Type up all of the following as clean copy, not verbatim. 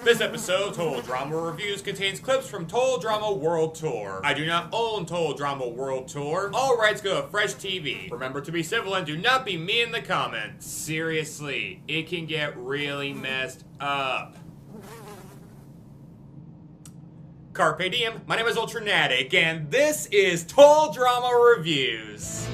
This episode of Total Drama Reviews contains clips from Total Drama World Tour. I do not own Total Drama World Tour. All rights go to FreshTV. Remember to be civil and do not be me in the comments. Seriously, it can get really messed up. Carpe diem, my name is Ultranatic, and this is Total Drama Reviews.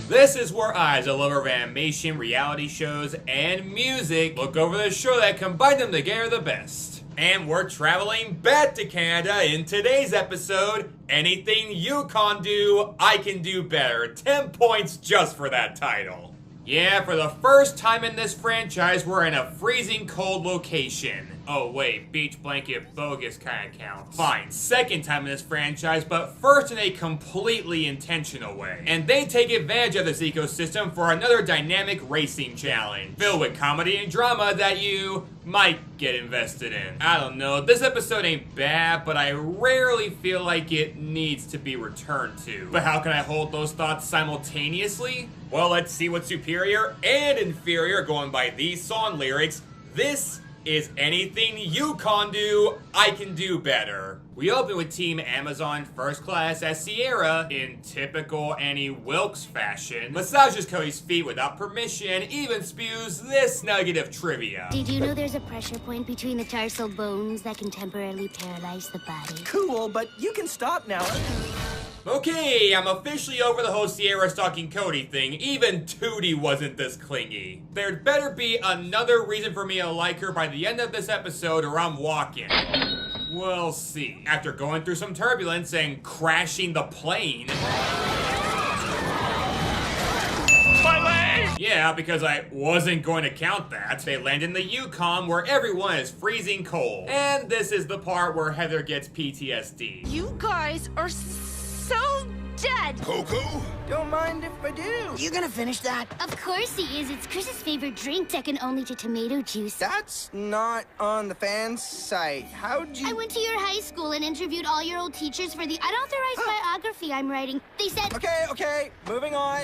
This is where I, as a lover of animation, reality shows, and music, look over the show that combine them together the best. And we're traveling back to Canada in today's episode. Anything Yukon do, I can do better. 10 points just for that title. Yeah, for the first time in this franchise, we're in a freezing cold location. Oh wait, beach blanket bogus kinda counts. Fine, second time in this franchise, but first in a completely intentional way. And they take advantage of this ecosystem for another dynamic racing challenge, filled with comedy and drama that you might get invested in. I don't know, this episode ain't bad, but I rarely feel like it needs to be returned to. But how can I hold those thoughts simultaneously? Well, let's see what's superior and inferior going by these song lyrics. This is anything Yukon do, I can do better. We open with Team Amazon First Class as Sierra, in typical Annie Wilkes fashion, massages Cody's feet without permission and even spews this nugget of trivia. Did you know there's a pressure point between the tarsal bones that can temporarily paralyze the body? Cool, but you can stop now. Okay, I'm officially over the whole Sierra stalking Cody thing. Even Tootie wasn't this clingy. There'd better be another reason for me to like her by the end of this episode or I'm walking. We'll see. After going through some turbulence and crashing the plane. My leg! Yeah, because I wasn't going to count that. They land in the Yukon where everyone is freezing cold. And this is the part where Heather gets PTSD. You guys are so dead. Coco? Don't mind if I do. You gonna finish that? Of course he is. It's Chris's favorite drink, second only to tomato juice. That's not on the fan site. How'd you... I went to your high school and interviewed all your old teachers for the unauthorized biography I'm writing. They said... Okay, moving on.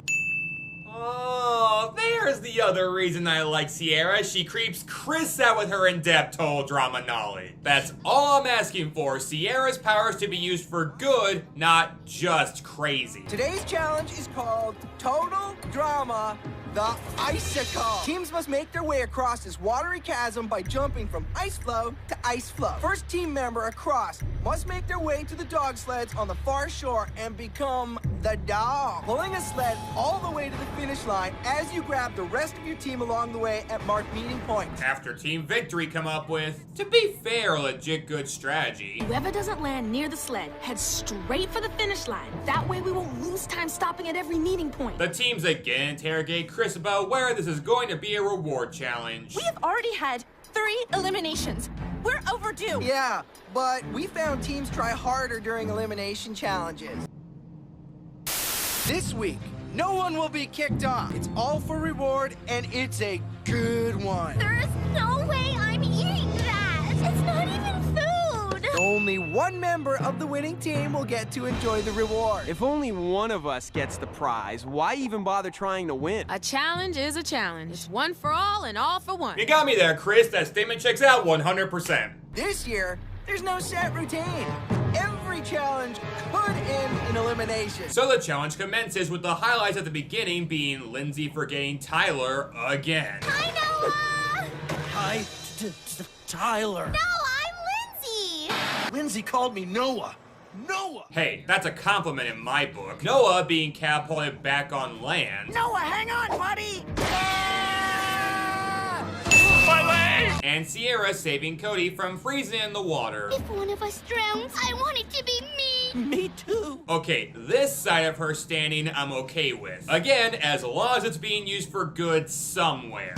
Oh, there's the other reason I like Sierra. She creeps Chris out with her in-depth total drama knowledge. That's all I'm asking for. Sierra's powers to be used for good, not just crazy. Today's challenge is called Total Drama the Icicle. Teams must make their way across this watery chasm by jumping from ice floe to ice floe. First team member across must make their way to the dog sleds on the far shore and become the dog, pulling a sled all the way to the finish line as you grab the rest of your team along the way at marked meeting points. After Team Victory come up with, to be fair, a legit good strategy. Whoever doesn't land near the sled heads straight for the finish line. That way we won't lose time stopping at every meeting point. The teams again interrogate Chris about where this is going to be a reward challenge. We have already had 3 eliminations. We're overdue. Yeah, but we found teams try harder during elimination challenges. This week, no one will be kicked off. It's all for reward, and it's a good one. There is no way I'm eating that. It's not even food. Only one member of the winning team will get to enjoy the reward. If only one of us gets the prize, why even bother trying to win? A challenge is a challenge. It's one for all and all for one. You got me there, Chris. That statement checks out 100%. This year, there's no set routine. Every challenge could end in elimination. So the challenge commences with the highlights at the beginning being Lindsay forgetting Tyler again. Hi, Noah. Hi, Tyler. No, I'm Lindsay. Lindsay called me Noah. Noah! Hey, that's a compliment in my book. Noah being catapulted back on land. Noah, hang on, buddy! My leg! And Sierra saving Cody from freezing in the water. If one of us drowns, I want it to be me. Me too. Okay, this side of her standing I'm okay with. Again, as long as it's being used for good somewhere.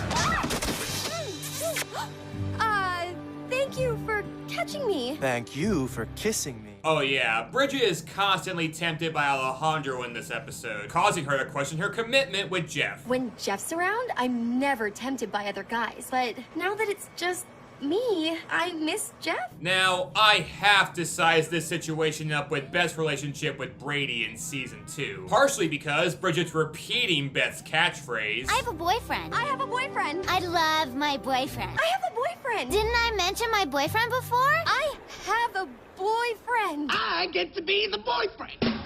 Thank you for catching me. Thank you for kissing me. Oh yeah, Bridget is constantly tempted by Alejandro in this episode, causing her to question her commitment with Jeff. When Jeff's around, I'm never tempted by other guys. But now that it's just Me? I miss Jeff? Now, I have to size this situation up with Beth's relationship with Brady in season 2. Partially because Bridget's repeating Beth's catchphrase. I have a boyfriend. I have a boyfriend. I love my boyfriend. I have a boyfriend. Didn't I mention my boyfriend before? I have a boyfriend. I get to be the boyfriend.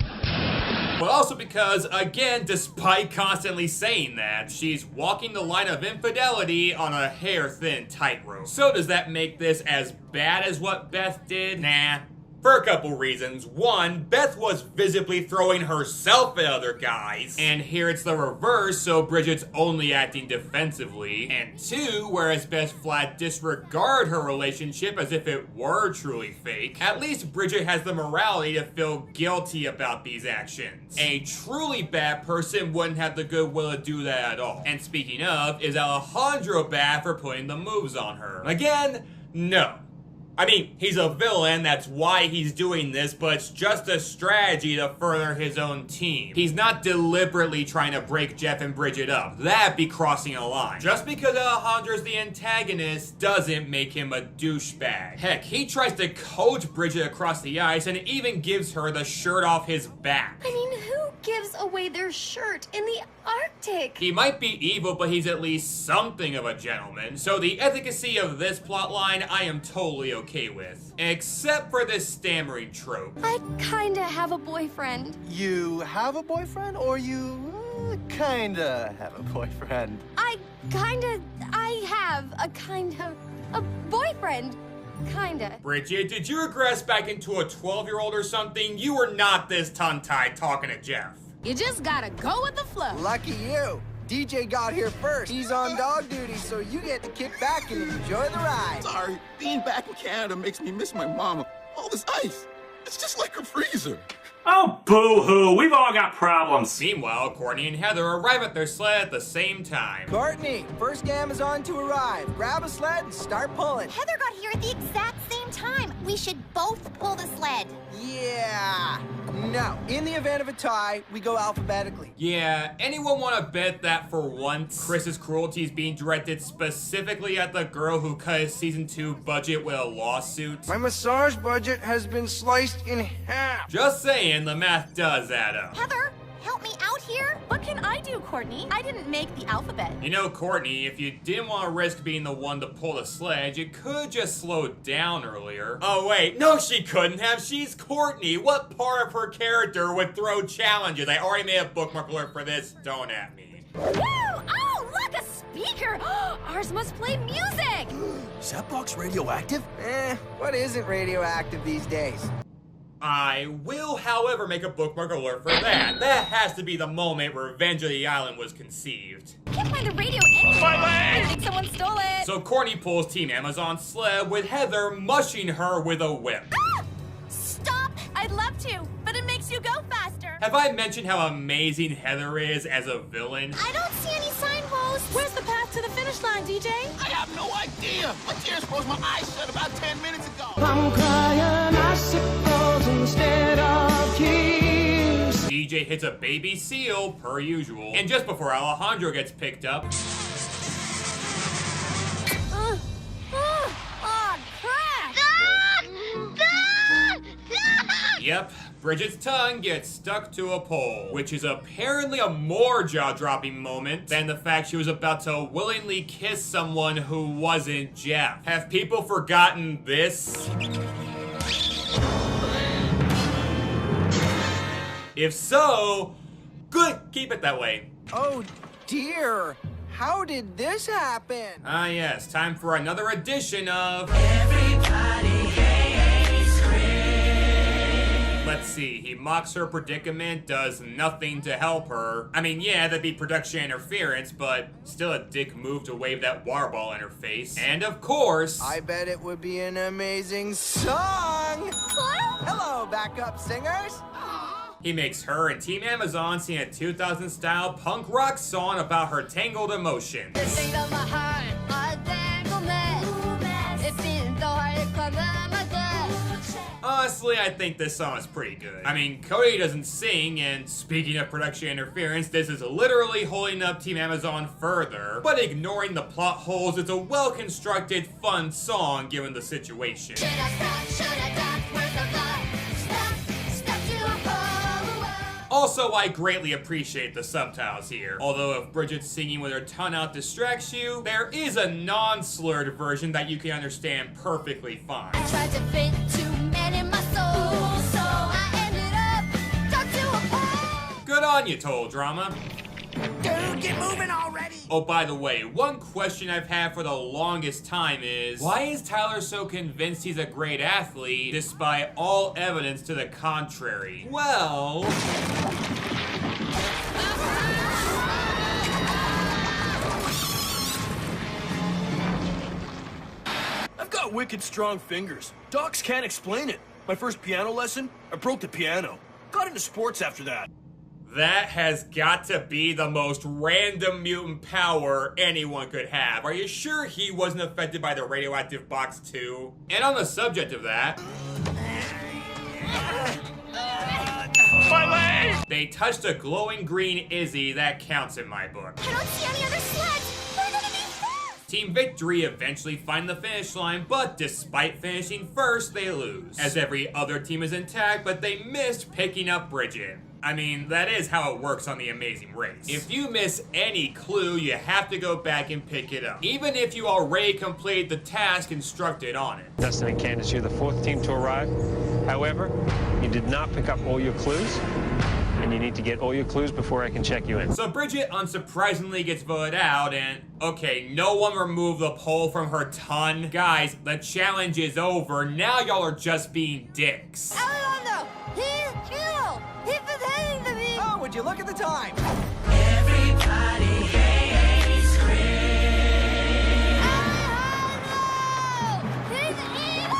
But also because, again, despite constantly saying that, she's walking the line of infidelity on a hair-thin tightrope. So does that make this as bad as what Beth did? Nah. For a couple reasons. One, Beth was visibly throwing herself at other guys. And here it's the reverse, so Bridget's only acting defensively. And two, whereas Beth flat disregard her relationship as if it were truly fake, at least Bridget has the morality to feel guilty about these actions. A truly bad person wouldn't have the goodwill to do that at all. And speaking of, is Alejandro bad for putting the moves on her? Again, no. I mean, he's a villain, that's why he's doing this, but it's just a strategy to further his own team. He's not deliberately trying to break Jeff and Bridget up. That'd be crossing a line. Just because Alejandro's the antagonist doesn't make him a douchebag. Heck, he tries to coach Bridget across the ice and even gives her the shirt off his back. I mean, who gives away their shirt in the Arctic? He might be evil, but he's at least something of a gentleman. So the efficacy of this plotline, I am totally okay with. Except for this stammering trope. I kinda have a boyfriend. You have a boyfriend, or you kinda have a boyfriend? I have a boyfriend. Kinda. Bridget, did you regress back into a 12-year-old or something? You were not this tongue-tied talking to Jeff. You just gotta go with the flow. Lucky you. DJ got here first. He's on dog duty, so you get to kick back and enjoy the ride. Sorry, being back in Canada makes me miss my mama. All this ice, it's just like a freezer. Oh, boo-hoo, we've all got problems. Meanwhile, Courtney and Heather arrive at their sled at the same time. Courtney, first Amazon to arrive. Grab a sled and start pulling. Heather got here at the exact same time. We should both pull the sled. Yeah. No. In the event of a tie, we go alphabetically. Yeah, anyone want to bet that for once, Chris's cruelty is being directed specifically at the girl who cut his season 2 budget with a lawsuit? My massage budget has been sliced in half. Just saying, the math does add up. Heather, help me out here. What can I do, Courtney? I didn't make the alphabet. You know, Courtney, if you didn't want to risk being the one to pull the sled, you could just slow down earlier. Oh wait, no she couldn't have, she's Courtney. What part of her character would throw challenges? I already made a bookmark alert for this, don't at me. Woo! Oh, look, a speaker! Ours must play music! Is that box radioactive? What isn't radioactive these days? I will, however, make a bookmark alert for that. That has to be the moment Revenge of the Island was conceived. I can't find the radio anywhere. I think someone stole it. So Courtney pulls Team Amazon's sled with Heather mushing her with a whip. Ah! Stop! I'd love to, but it makes you go faster. Have I mentioned how amazing Heather is as a villain? I don't see any signposts. Where's the path to the finish line, DJ? I have no idea. My tears froze my eyes shut about 10 minutes ago. I'm crying icicles instead of tears. DJ hits a baby seal, per usual. And just before Alejandro gets picked up... Yep, Bridget's tongue gets stuck to a pole, which is apparently a more jaw-dropping moment than the fact she was about to willingly kiss someone who wasn't Jeff. Have people forgotten this? If so, good, keep it that way. Oh dear, how did this happen? Ah yes, time for another edition of... Let's see, he mocks her predicament, does nothing to help her. I mean, yeah, that'd be production interference, but still a dick move to wave that water ball in her face. And of course... I bet it would be an amazing song! Hello, backup singers! He makes her and Team Amazon sing a 2000-style punk rock song about her tangled emotions. Honestly, I think this song is pretty good. I mean, Cody doesn't sing, and speaking of production interference, this is literally holding up Team Amazon further, but ignoring the plot holes, it's a well-constructed, fun song given the situation. Should I stop? Should I duck? Where's the love? Stop to a pole. Also, I greatly appreciate the subtitles here. Although if Bridget singing with her tongue out distracts you, there is a non-slurred version that you can understand perfectly fine. I tried to fit too many in my soul, so I ended up stuck to a pole. Good on you, Total Drama. Dude, get moving already! Oh, by the way, one question I've had for the longest time is, why is Tyler so convinced he's a great athlete despite all evidence to the contrary? Well... I've got wicked strong fingers. Docs can't explain it. My first piano lesson, I broke the piano. Got into sports after that. That has got to be the most random mutant power anyone could have. Are you sure he wasn't affected by the radioactive box too? And on the subject of that... My leg! They touched a glowing green Izzy, that counts in my book. I don't see any other sleds. We're gonna be fast. Team Victory eventually find the finish line, but despite finishing first, they lose. As every other team is intact, but they missed picking up Bridget. I mean, that is how it works on The Amazing Race. If you miss any clue, you have to go back and pick it up, even if you already completed the task instructed on it. Dustin and Candace, you're the fourth team to arrive. However, you did not pick up all your clues, and you need to get all your clues before I can check you in. So Bridget unsurprisingly gets voted out, and okay, no one removed the pole from her ton. Guys, the challenge is over. Now y'all are just being dicks. Alejandro, he's cool. He's pretending to be. Oh, would you look at the time? Everybody hates Chris. Alejandro, he's evil.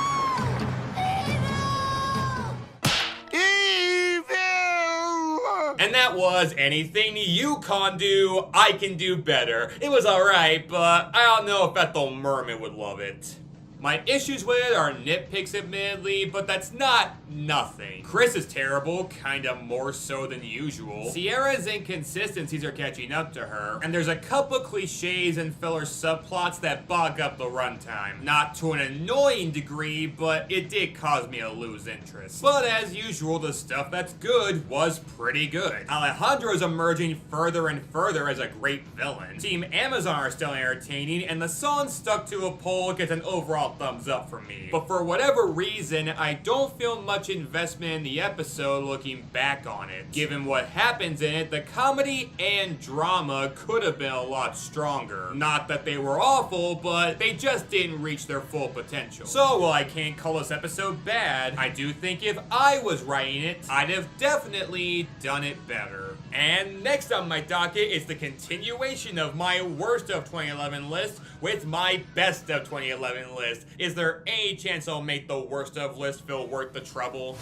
And that was anything Yukon do, I can do better. It was alright, but I don't know if Ethel Merman would love it. My issues with it are nitpicks admittedly, but that's not nothing. Chris is terrible, kinda more so than usual. Sierra's inconsistencies are catching up to her, and there's a couple cliches and filler subplots that bog up the runtime. Not to an annoying degree, but it did cause me to lose interest. But as usual, the stuff that's good was pretty good. Alejandro is emerging further and further as a great villain. Team Amazon are still entertaining, and the song Stuck to a Pole gets an overall thumbs up for me. But for whatever reason, I don't feel much investment in the episode looking back on it. Given what happens in it, the comedy and drama could have been a lot stronger. Not that they were awful, but they just didn't reach their full potential. So while I can't call this episode bad, I do think if I was writing it, I'd have definitely done it better. And next on my docket is the continuation of my worst of 2011 list with my best of 2011 list. Is there any chance I'll make the worst of list feel worth the trouble?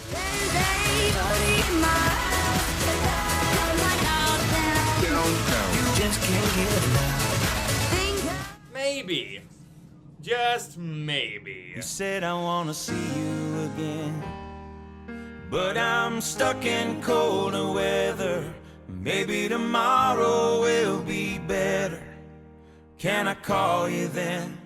Maybe. Just maybe. You said I wanna see you again, but I'm stuck in colder weather. Maybe tomorrow will be better. Can I call you then?